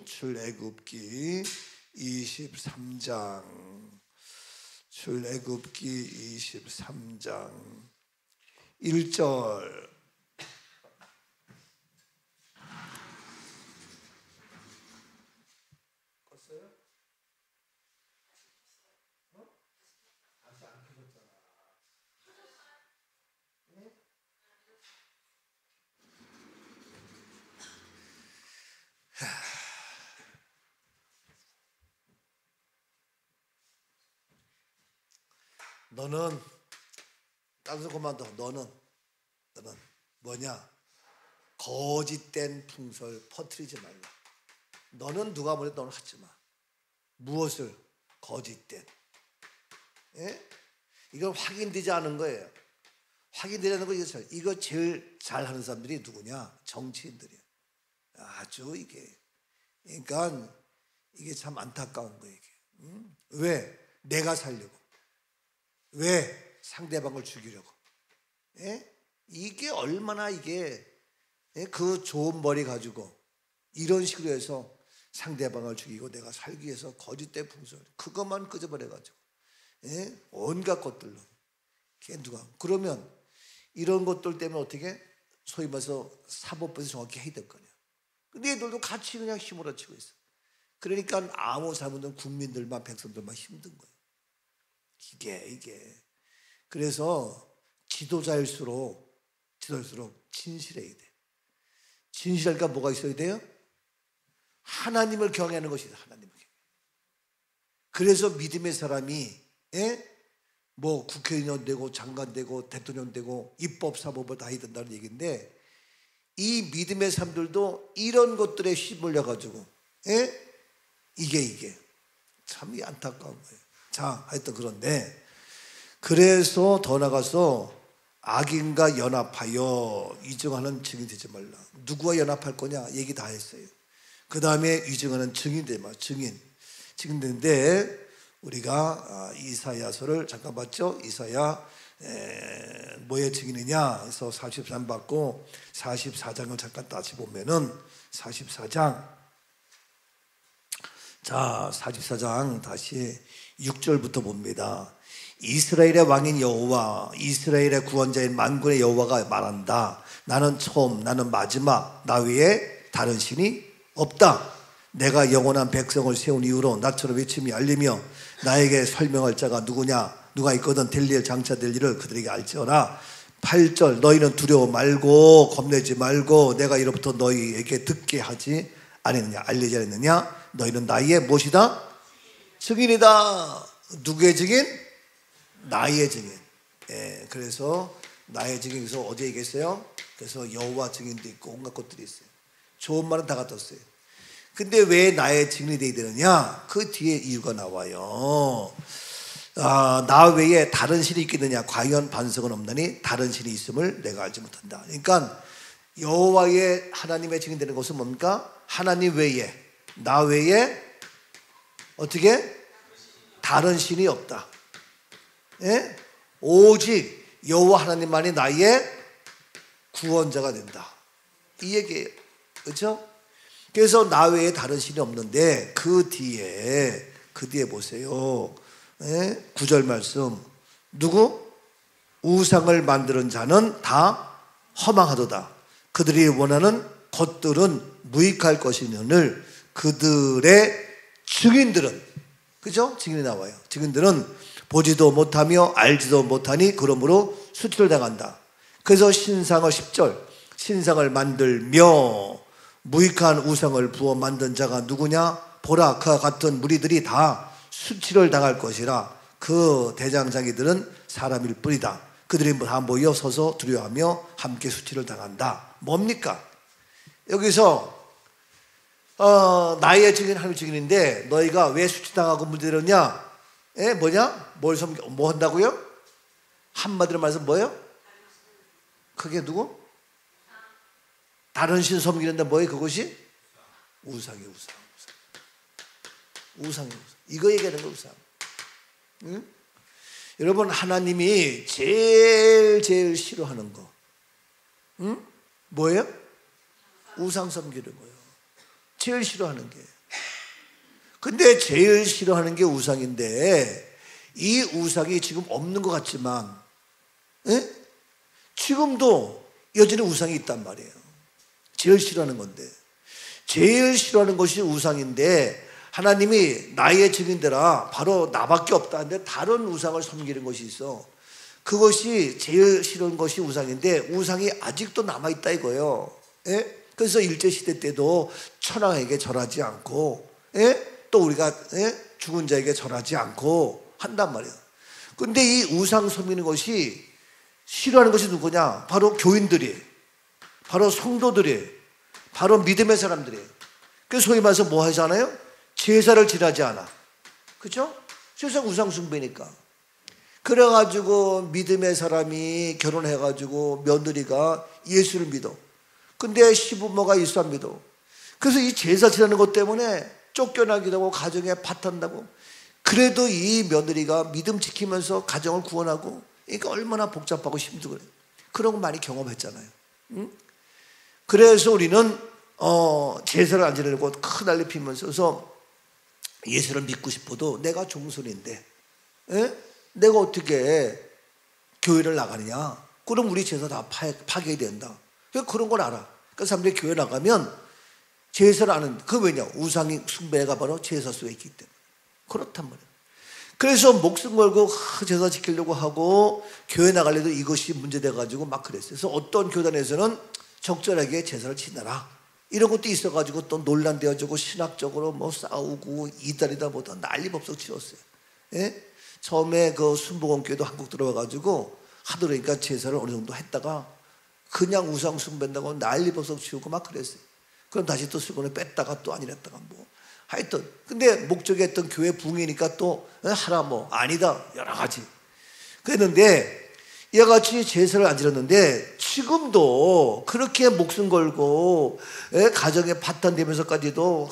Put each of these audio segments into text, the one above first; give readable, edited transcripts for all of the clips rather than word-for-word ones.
출애굽기 23장, 출애굽기 23장 1절. 너는 따서 그만 둬. 너는 뭐냐? 거짓된 풍설 퍼뜨리지 말라. 너는 누가 뭐래도 너는 하지 마. 무엇을? 거짓된. 예? 이건 확인되지 않은 거예요. 확인되지 않은 거 이거 제일 잘하는 사람들이 누구냐? 정치인들이야. 아주 이게. 그러니까 이게 참 안타까운 거예요. 이게. 왜? 내가 살려고. 왜? 상대방을 죽이려고. 예? 이게 얼마나 이게 그 좋은 머리 가지고 이런 식으로 해서 상대방을 죽이고 내가 살기 위해서 거짓된 풍설 그것만 끄집어내가지고 온갖 것들로 걔 누가 그러면 이런 것들 때문에 어떻게 소위 말해서 사법부에서 정확히 해야 될 거냐. 근데 얘들도 같이 그냥 힘으로 치고 있어. 그러니까 아무 잘못은 국민들만 백성들만 힘든 거예요. 이게 그래서 지도자일수록 진실해야 돼. 진실하니까 뭐가 있어야 돼요? 하나님을 경외하는 것이다. 하나님을 경외. 그래서 믿음의 사람이 뭐 국회의원 되고 장관 되고 대통령 되고 입법 사법을 다 해야 된다는 얘기인데 이 믿음의 사람들도 이런 것들에 휘말려 가지고 이게 참 안타까운 거예요. 자, 하여튼 그런데 그래서 더 나가서 악인과 연합하여 위증하는 증인 되지 말라. 누구와 연합할 거냐 얘기 다 했어요. 그 다음에 위증하는 증인 되지 말라. 증인 되는데 우리가 이사야서를 잠깐 봤죠. 이사야 뭐의 증인이냐 그래서 43 받고 44장을 잠깐 다시 보면은 44장 자 44장 다시 6절부터 봅니다. 이스라엘의 왕인 여호와 이스라엘의 구원자인 만군의 여호와가 말한다. 나는 처음 나는 마지막 나 외에 다른 신이 없다. 내가 영원한 백성을 세운 이후로 나처럼 외침이 알리며 나에게 설명할 자가 누구냐 누가 있거든 될 일 장차될 일을 그들에게 알지어라. 8절 너희는 두려워 말고 겁내지 말고 내가 이로부터 너희에게 듣게 하지 아니느냐 알리지 않았느냐. 너희는 나의 무엇이다? 증인이다. 누구의 증인? 나의 증인. 그래서 나의 증인에서 어제 얘기했어요. 그래서 여호와 증인도 있고 온갖 것들이 있어요. 좋은 말은 다 갖다 써요. 근데 왜 나의 증인이 되어야 되느냐? 그 뒤에 이유가 나와요. 나 외에 다른 신이 있겠느냐? 과연 반석은 없나니 다른 신이 있음을 내가 알지 못한다. 그러니까 여호와의 하나님의 증인 되는 것은 뭡니까? 하나님 외에 나 외에 어떻게? 다른 신이 없다. 오직 여호와 하나님만이 나의 구원자가 된다. 이 얘기예요. 그렇죠? 그래서 나 외에 다른 신이 없는데 그 뒤에 보세요. 9절 말씀 누구? 우상을 만드는 자는 다 허망하도다. 그들이 원하는 것들은 무익할 것이니를 그들의 증인들은 그죠? 증인이 나와요. 증인들은 보지도 못하며 알지도 못하니 그러므로 수치를 당한다. 그래서 신상을 10절 신상을 만들며 무익한 우상을 부어 만든 자가 누구냐? 보라 그와 같은 무리들이 다 수치를 당할 것이라. 그 대장장이들은 사람일 뿐이다. 그들이 다 모여 서서 두려워하며 함께 수치를 당한다. 뭡니까? 여기서 나의 증인 하나님의 증인인데 너희가 왜 수치당하고 문제되느냐? 뭐냐? 뭐 한다고요? 한마디로 말해서 뭐예요? 그게 누구? 다른 신 섬기는데 뭐예요? 그것이? 우상이에요. 우상. 이거 얘기하는 거 우상. 응? 여러분 하나님이 제일 싫어하는 거 응? 뭐예요? 우상 섬기는 거예요. 제일 싫어하는 게. 근데 제일 싫어하는 게 우상인데 이 우상이 지금 없는 것 같지만 지금도 여전히 우상이 있단 말이에요. 제일 싫어하는 건데. 제일 싫어하는 것이 우상인데 하나님이 나의 증인되라 바로 나밖에 없다 하는데 다른 우상을 섬기는 것이 있어. 그것이 제일 싫은 것이 우상인데 우상이 아직도 남아있다 이거예요. 그래서 일제시대 때도 천황에게 절하지 않고 또 우리가 죽은 자에게 절하지 않고 한단 말이에요. 근데 이 우상 섬기는 것이 싫어하는 것이 누구냐? 바로 교인들이, 바로 성도들이, 바로 믿음의 사람들이. 그래서 소위 말해서 뭐 하잖아요? 제사를 지나지 않아. 그렇죠? 세상 우상 숭배니까. 그래가지고 믿음의 사람이 결혼해가지고 며느리가 예수를 믿어. 근데 시부모가 예수 안 믿어. 그래서 이 제사 지나는 것 때문에 쫓겨나기도 하고 가정에 파탄나고. 그래도 이 며느리가 믿음 지키면서 가정을 구원하고. 그러니까 얼마나 복잡하고 힘들고 그래. 그런 거 많이 경험했잖아요. 응? 그래서 우리는 제사를 안 지내려고 큰 난리 피면서 예수를 믿고 싶어도 내가 종손인데 내가 어떻게 교회를 나가느냐. 그럼 우리 제사 다 파괴된다. 그런 걸 알아. 그러니까 사람들이 교회 나가면 제사를 안 하는데 그게 왜냐? 우상이 숭배가 바로 제사 속에 있기 때문에. 그렇단 말이에요. 그래서 목숨 걸고 제사 지키려고 하고 교회 나가려도 이것이 문제돼가지고 막 그랬어요. 그래서 어떤 교단에서는 적절하게 제사를 지내라 이런 것도 있어가지고 또 논란되어지고 신학적으로 뭐 싸우고 이달이다 뭐다 난리법석 치웠어요. 처음에 그 순복음교회도 한국 들어와가지고 하더라니까 제사를 어느 정도 했다가 그냥 우상 숭배한다고 난리법석 치우고 막 그랬어요. 그럼 다시 또 수건을 뺐다가 또 아니랬다가 뭐 하여튼 근데 목적이 했던 교회 부흥이니까 또 하라 뭐 아니다 여러 가지 그랬는데 이와 같이 제사를 안 지냈는데 지금도 그렇게 목숨 걸고 가정에 파탄되면서까지도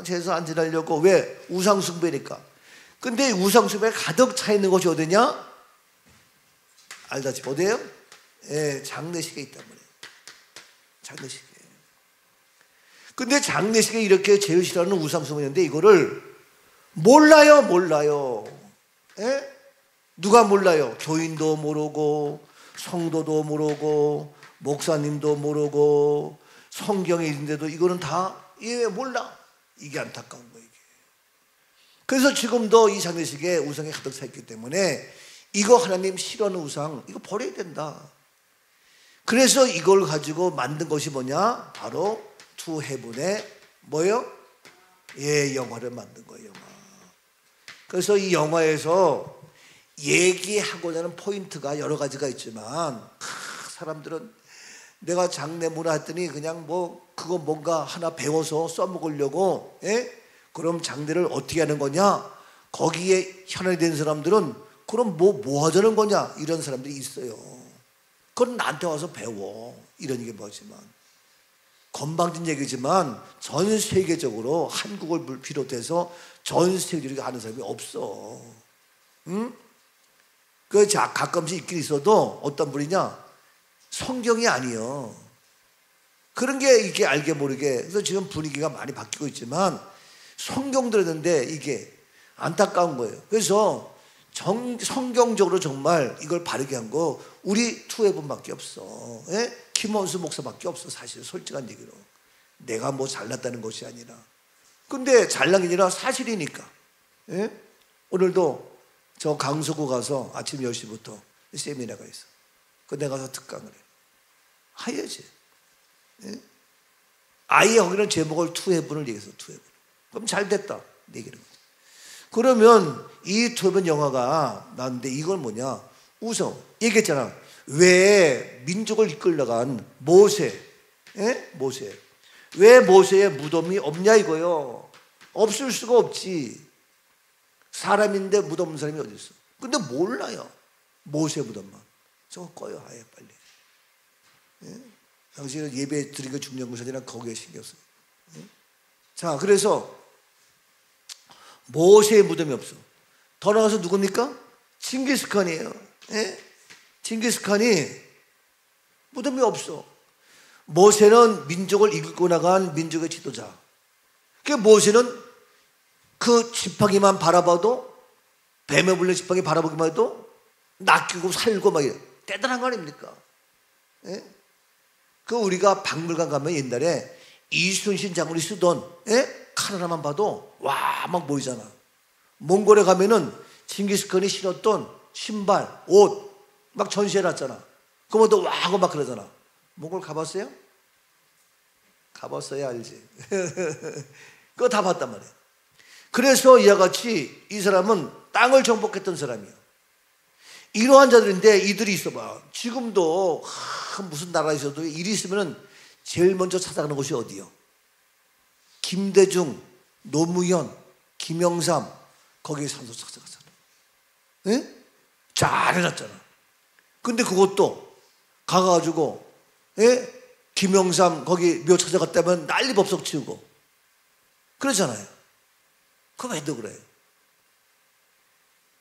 제사 안 지내려고 왜? 우상 숭배니까. 근데 우상 숭배가 가득 차 있는 것이 어디냐? 알다시피 어디예요? 장례식에 있단 말이에요. 장례식에. 근데 장례식에 이렇게 제일 싫어하는 우상 숭배인데 이거를 몰라요. 누가 몰라요? 교인도 모르고 성도도 모르고 목사님도 모르고 성경에 있는데도 이거는 다 몰라. 이게 안타까운 거예요. 이게. 그래서 지금도 이 장례식에 우상이 가득 차 있기 때문에 이거 하나님 싫어하는 우상 이거 버려야 된다. 그래서 이걸 가지고 만든 것이 뭐냐? 바로 투 헤븐의 뭐예요? 영화를 만든 거예요. 영화. 그래서 이 영화에서 얘기하고자 하는 포인트가 여러 가지가 있지만 사람들은 내가 장례 문화 했더니 그냥 뭐 그거 뭔가 하나 배워서 써먹으려고 그럼 장례를 어떻게 하는 거냐? 거기에 현안이 된 사람들은 그럼 뭐 하자는 거냐? 이런 사람들이 있어요. 그건 나한테 와서 배워. 이런 게 뭐지만 건방진 얘기지만 전 세계적으로 한국을 비롯해서 전 세계적으로 하는 사람이 없어. 응? 가끔씩 있긴 있어도 어떤 분이냐? 성경이 아니요. 그런 게 이게 알게 모르게. 그래서 지금 분위기가 많이 바뀌고 있지만 성경 들었는데 이게 안타까운 거예요. 그래서 성경적으로 정말 이걸 바르게 한 거 우리 투애분밖에 없어. 김원수 목사밖에 없어. 사실 솔직한 얘기로 내가 뭐 잘났다는 것이 아니라 근데 잘난 게 아니라 사실이니까. 오늘도 저 강서구 가서 아침 10시부터 세미나가 있어. 내가 가서 특강을 해. 하여지. 아예 거기는 제목을 투애분을 얘기해서 투애분. 그럼 잘 됐다. 얘기는 거지. 그러면 이 투애분 영화가 나왔는데 이건 뭐냐? 우선 얘기했잖아. 왜 민족을 이끌어간 모세, 모세. 왜 모세의 무덤이 없냐 이거요. 없을 수가 없지. 사람인데 무덤 없는 사람이 어디 있어? 근데 몰라요. 모세 무덤만. 저거 꺼요 아예 빨리. 당신은 예배 드리는 중요한 것이 아니라 거기에 신경 써요. 자, 그래서 모세의 무덤이 없어. 더 나가서 누굽니까? 징기스칸이에요. 징기스칸이 무덤이 없어. 모세는 민족을 이끌고 나간 민족의 지도자. 그 모세는 그 지팡이만 바라봐도, 뱀에 물린 지팡이 바라보기만 해도 낚이고 살고 막 이래. 대단한 거 아닙니까? 예? 그 우리가 박물관 가면 옛날에 이순신 장군이 쓰던 칼 하나만 봐도 와 막 보이잖아. 몽골에 가면은 징기스칸이 신었던 신발, 옷 막 전시해놨잖아. 그거도 와 하고 막 그러잖아. 몽골 가봤어요? 가봤어야 알지. 그거 다 봤단 말이야. 그래서 이와 같이 이 사람은 땅을 정복했던 사람이야. 이러한 자들인데 이들이 있어봐. 지금도 무슨 나라에 있어도 일이 있으면 제일 먼저 찾아가는 곳이 어디요? 김대중, 노무현, 김영삼 거기에 산소 찾아가잖아. 예? 잘 해놨잖아. 근데 그것도 가가지고 김영삼 거기 묘 찾아갔다면 난리법석 치우고 그러잖아요. 그거 왜도 그래요?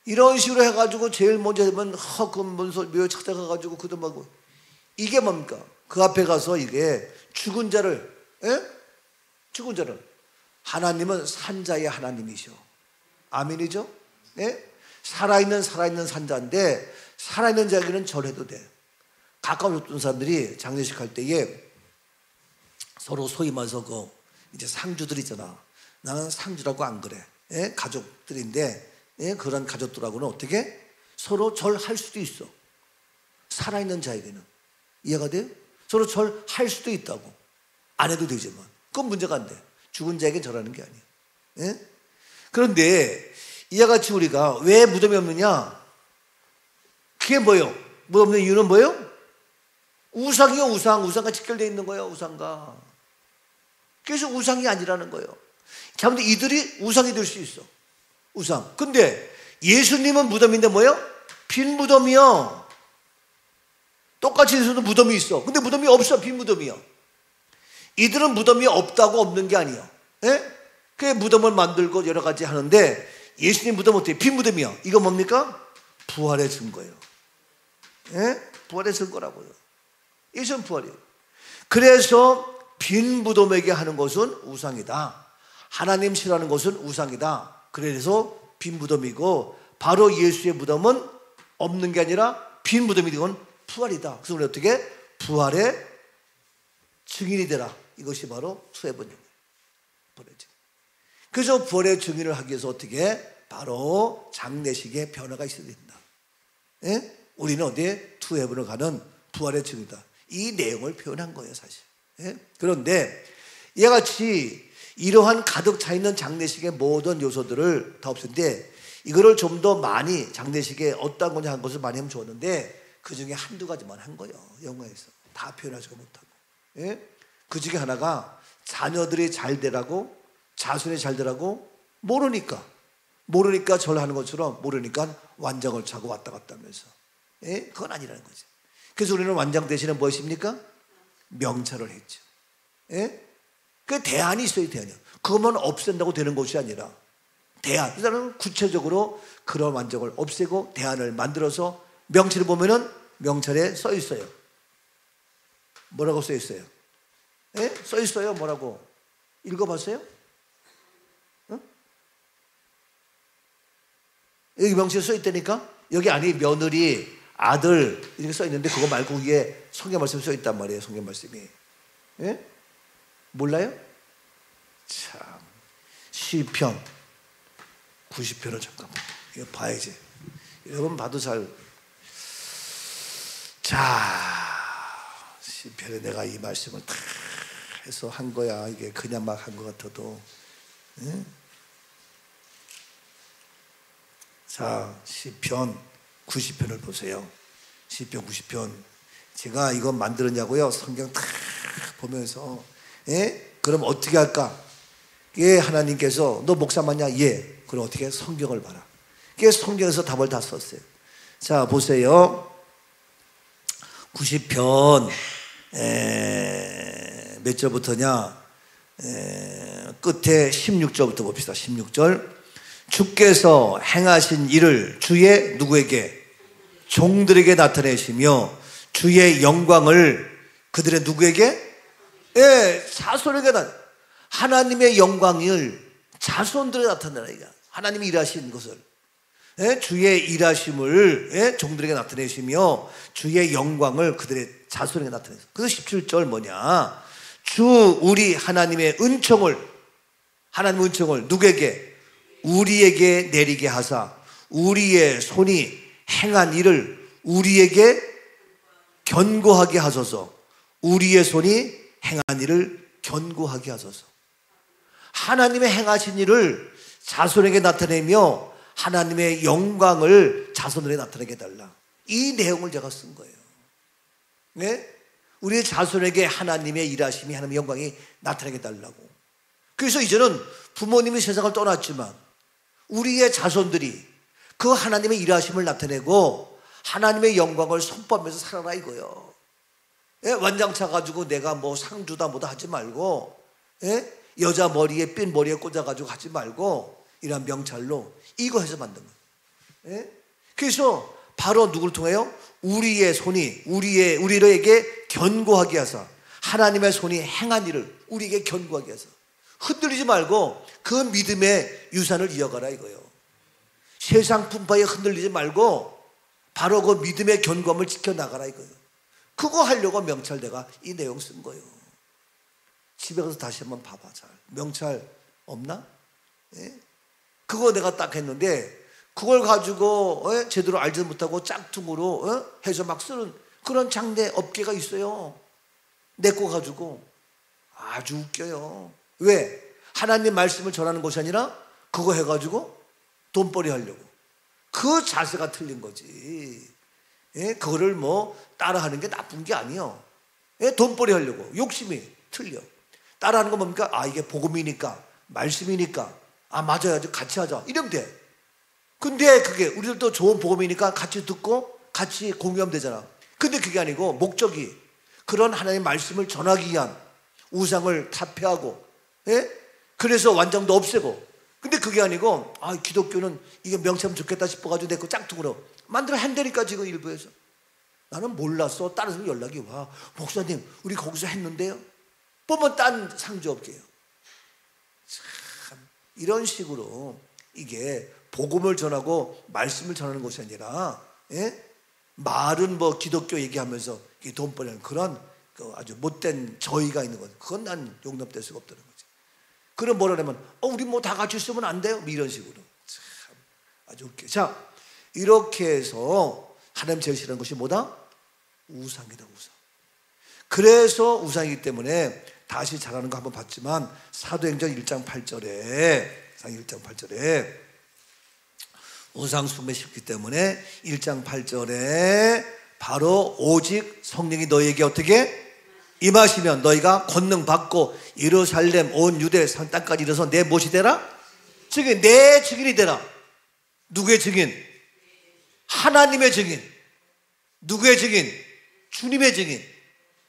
이런 식으로 해가지고 제일 먼저 하면 그 묘 찾아가가지고 그도하고 이게 뭡니까? 그 앞에 가서 이게 죽은 자를 죽은 자를 하나님은 산자의 하나님이셔. 아멘이죠? 살아있는 산자인데 살아있는 자에게는 절해도 돼. 가까워졌던 사람들이 장례식 할 때에 서로 소위 말해서 그 이제 상주들 있잖아. 나는 상주라고 안 그래. 가족들인데 그런 가족들하고는 어떻게 서로 절할 수도 있어. 살아있는 자에게는. 이해가 돼요? 서로 절할 수도 있다고. 안 해도 되지만 그건 문제가 안 돼. 죽은 자에게 절하는 게 아니야. 그런데 이와 같이 우리가 왜 무덤이 없느냐? 그게 뭐예요? 무덤 없는 이유는 뭐예요? 우상이요. 우상과 직결되어 있는 거예요. 우상과. 그래서 우상이 아니라는 거예요. 자, 근데 이들이 우상이 될 수 있어. 우상. 근데 예수님은 무덤인데 뭐예요? 빈 무덤이요. 똑같이 예수도 무덤이 있어. 근데 무덤이 없어. 빈 무덤이요. 이들은 무덤이 없다고 없는 게 아니에요. 그 무덤을 만들고 여러 가지 하는데 예수님 무덤 어때요? 빈 무덤이요. 이거 뭡니까? 부활의 증거예요. 부활의 증거라고요. 예수는 부활이에요. 그래서 빈 무덤에게 하는 것은 우상이다. 하나님 싫어하는 것은 우상이다. 그래서 빈 무덤이고 바로 예수의 무덤은 없는 게 아니라 빈 무덤이 되건 부활이다. 그래서 우리 어떻게? 부활의 증인이 되라. 이것이 바로 투애번이에요. 그래서 부활의 증인을 하기 위해서 어떻게? 바로 장례식의 변화가 있어야 된다. 우리는 어디에? 투애번을 가는 부활의 증이다. 이 내용을 표현한 거예요, 사실. 그런데 이와 같이 이러한 가득 차 있는 장례식의 모든 요소들을 다 없앤데 이거를 좀 더 많이 장례식에 어떤 거냐 한 것을 많이 하면 좋았는데 그 중에 한두 가지만 한 거예요. 영화에서 다 표현하지가 못하고. 그 중에 하나가 자녀들이 잘 되라고, 자손이 잘 되라고 모르니까 절하는 것처럼 모르니까 완장을 차고 왔다 갔다 하면서. 그건 아니라는 거지. 그래서 우리는 완장 대신에 무엇입니까? 명찰을 했죠. 그 대안이 있어요. 대안이. 그것만 없앤다고 되는 것이 아니라 대안. 그래서 구체적으로 그런 완장을 없애고 대안을 만들어서 명찰을 보면은 명찰에 써 있어요. 뭐라고 써 있어요? 써 있어요. 뭐라고? 읽어봤어요? 여기 명찰에 써 있다니까? 여기 안에 며느리, 아들 이렇게 써 있는데 그거 말고 위에 성경 말씀이 써 있단 말이에요. 성경 말씀이. 몰라요? 참. 시편 90편을 잠깐만 이거 봐야지. 여러분 봐도 잘. 자, 시편에 내가 이 말씀을 다 해서 한 거야. 이게 그냥 막 한 것 같아도. 자, 시편 90편을 보세요. 시편 90편. 제가 이거 만들었냐고요? 성경 다 보면서. 그럼 어떻게 할까? 하나님께서 너 목사 맞냐? 예. 그럼 어떻게? 성경을 봐라. 성경에서 답을 다 썼어요. 자, 보세요. 90편 몇 절부터냐? 끝에 16절부터 봅시다. 16절. 주께서 행하신 일을 주의 누구에게? 종들에게 나타내시며 주의 영광을 그들의 누구에게? 예, 자손에게 하나님의 영광을 자손들에 나타내라. 하나님이 일하신 것을, 예, 주의 일하심을, 예, 종들에게 나타내시며 주의 영광을 그들의 자손에게 나타내서. 그래서 17절 뭐냐? 주 우리 하나님의 은총을, 하나님 은총을 누구에게? 우리에게 내리게 하사 우리의 손이 행한 일을 우리에게 견고하게 하소서. 우리의 손이 행한 일을 견고하게 하소서. 하나님의 행하신 일을 자손에게 나타내며 하나님의 영광을 자손에게 나타내게 해달라. 이 내용을 제가 쓴 거예요. 네? 우리의 자손에게 하나님의 일하심이, 하나님의 영광이 나타나게 해달라고. 그래서 이제는 부모님이 세상을 떠났지만 우리의 자손들이 그 하나님의 일하심을 나타내고 하나님의 영광을 선포하면서 살아라 이거예요. 예? 완장차 가지고 내가 뭐 상주다 뭐다 하지 말고, 예? 여자 머리에 핀 머리에 꽂아가지고 하지 말고 이런 명찰로 이거 해서 만든 거예요. 예? 그래서 바로 누구를 통해요? 우리의 손이 우리에게 견고하게 하사 하나님의 손이 행한 일을 우리에게 견고하게 해서 흔들리지 말고 그 믿음의 유산을 이어가라 이거예요. 세상 풍파에 흔들리지 말고 바로 그 믿음의 견고함을 지켜나가라 이거예요. 그거 하려고 명찰 내가 이 내용 쓴 거예요. 집에 가서 다시 한번 봐봐. 잘 명찰 없나? 예? 그거 내가 딱 했는데 그걸 가지고 제대로 알지도 못하고 짝퉁으로 해서 막 쓰는 그런 장래 업계가 있어요. 내 거 가지고 아주 웃겨요. 왜? 하나님 말씀을 전하는 것이 아니라 그거 해가지고 돈벌이 하려고. 그 자세가 틀린 거지. 예? 그거를 뭐 따라하는 게 나쁜 게 아니에요. 예? 돈벌이 하려고. 욕심이 틀려. 따라하는 건 뭡니까? 아, 이게 복음이니까, 말씀이니까, 아, 맞아요, 같이 하자 이러면 돼. 근데 그게 우리들도 좋은 복음이니까 같이 듣고 같이 공유하면 되잖아. 근데 그게 아니고 목적이 그런 하나님의 말씀을 전하기 위한 우상을 타폐하고, 예? 그래서 완장도 없애고. 근데 그게 아니고 아, 기독교는 이게 명칭하면 좋겠다 싶어가지고 내 거 짝퉁으로 만들어 한다니까 지금 일부에서. 나는 몰랐어. 따라서 연락이 와. 목사님 우리 거기서 했는데요. 보면 딴 상주업계예요. 참 이런 식으로 이게 복음을 전하고 말씀을 전하는 것이 아니라, 예? 말은 뭐 기독교 얘기하면서 돈벌이하는 그런 아주 못된 저희가 있는 것. 그건 난 용납될 수가 없다는 거지. 그럼 뭐라 하면 우리 뭐 다 같이 쓰면 안 돼요? 뭐 이런 식으로. 참 아주 웃겨. 자, 이렇게 해서 하나님 제일 싫어하는 것이 뭐다? 우상이다, 우상. 그래서 우상이기 때문에 다시 잘하는 거 한번 봤지만 사도행전 1장 8절에 우상 숭배 싫기 때문에 1장 8절에 바로 오직 성령이 너희에게 어떻게 임하시면 너희가 권능 받고 예루살렘 온 유대 산 땅까지 이르러서 내 무엇이 되라? 증인, 내 증인이 되라. 누구의 증인? 하나님의 증인. 누구의 증인? 주님의 증인.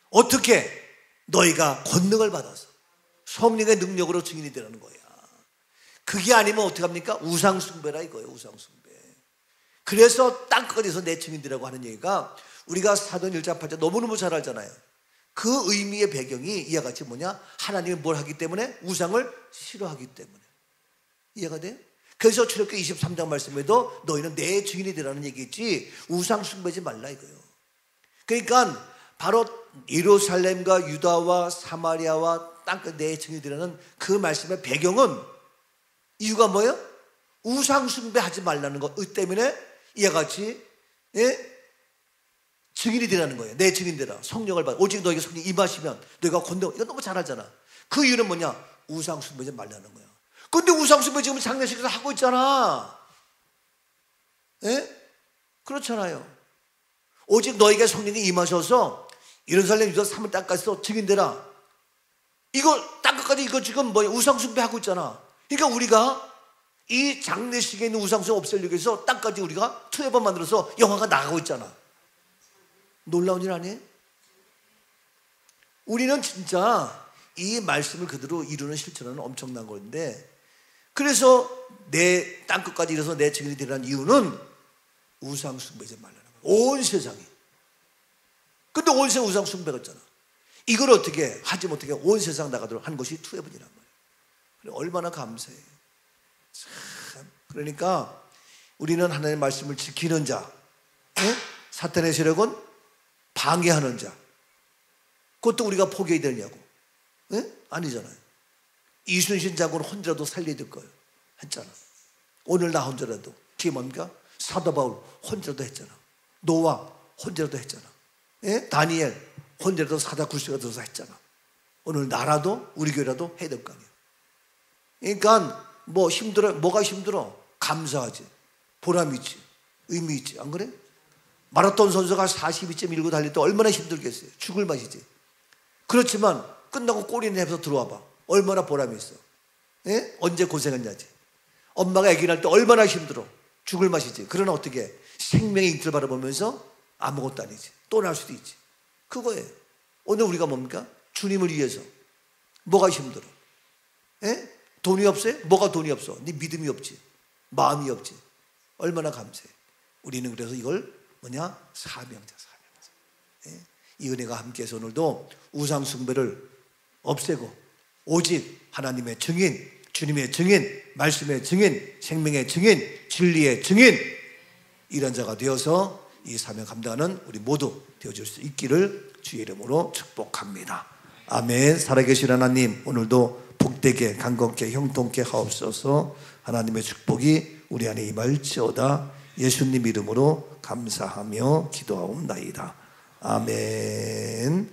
어떻게? 너희가 권능을 받아서 성령의 능력으로 증인이 되라는 거야. 그게 아니면 어떻게 합니까? 우상 숭배라 이거예요. 우상 숭배. 그래서 땅끝에서 내 증인들이라고 하는 얘기가 우리가 사도행 1장 8절 너무너무 잘 알잖아요. 그 의미의 배경이 이와 같이 뭐냐? 하나님이 뭘 하기 때문에? 우상을 싫어하기 때문에. 이해가 돼요? 그래서 출애굽기 23장 말씀에도 너희는 내 증인이 되라는 얘기겠지 우상 숭배지 말라 이거예요. 그러니까 바로 예루살렘과 유다와 사마리아와 땅끝 내 증인이 되라는 그 말씀의 배경은 이유가 뭐예요? 우상 숭배하지 말라는 것 때문에 이와 같이, 예? 증인이 되라는 거예요. 내 증인 되라. 성령을 받아. 오직 너에게 성령이 임하시면 너희가 권능. 이거 너무 잘 알잖아. 그 이유는 뭐냐? 우상 숭배하지 말라는 거야. 근데 우상 숭배 지금 장례식에서 하고 있잖아. 예? 그렇잖아요. 오직 너에게 성령이 임하셔서 예루살렘 유다 사마리아 땅까지서 증인되라. 이거 땅끝까지 이거 지금 뭐야? 우상 숭배하고 있잖아. 그러니까 우리가 이 장례식에 있는 우상숭배 없애려고 해서 땅까지 우리가 투애번 만들어서 영화가 나가고 있잖아. 놀라운 일 아니에요? 우리는 진짜 이 말씀을 그대로 이루는 실천하는 엄청난 건데, 그래서 내 땅끝까지 이뤄서 내 증인이 되라는 이유는 우상 숭배하지 말라는 거예요. 온 세상이. 근데 온 세상 우상 숭배가 있잖아. 이걸 어떻게 하지 못하게 온 세상 나가도록 한 것이 투헤븐이란 말이에요. 얼마나 감사해요. 참. 그러니까 우리는 하나님의 말씀을 지키는 자, 사탄의 세력은 방해하는 자, 그것도 우리가 포기해야 되냐고. 아니잖아요. 이순신 장군 혼자라도 살려야 될 거예요. 했잖아. 오늘 나 혼자라도. 그게 뭡니까? 사도 바울 혼자라도 했잖아. 노아 혼자라도 했잖아. 다니엘 혼자라도 사자 굴씨가 들어서 했잖아. 오늘 나라도 우리 교회라도 해야 될 거 아니에요. 그러니까 뭐 힘들어, 뭐가 힘들어? 감사하지, 보람 있지, 의미 있지. 안 그래? 마라톤 선수가 42.19 달릴 때 얼마나 힘들겠어요. 죽을 맛이지. 그렇지만 끝나고 꼬리 내면서 들어와 봐. 얼마나 보람이 있어. 언제 고생했냐지. 엄마가 아기 낳을 때 얼마나 힘들어. 죽을 맛이지. 그러나 어떻게 생명의 이틀을 바라보면서 아무것도 아니지. 또 날 수도 있지. 그거예요. 오늘 우리가 뭡니까? 주님을 위해서. 뭐가 힘들어? 돈이 없어요? 뭐가 돈이 없어? 네 믿음이 없지, 마음이 없지. 얼마나 감사해. 우리는 그래서 이걸 뭐냐? 사명자. 이 은혜가 함께해서 오늘도 우상 숭배를 없애고 오직 하나님의 증인, 주님의 증인, 말씀의 증인, 생명의 증인, 진리의 증인, 이런 자가 되어서 이 사명 감당하는 우리 모두 되어줄 수 있기를 주의 이름으로 축복합니다. 아멘. 살아계신 하나님, 오늘도 복되게 강건케 형통케 하옵소서. 하나님의 축복이 우리 안에 임할지어다. 예수님 이름으로 감사하며 기도하옵나이다. 아멘.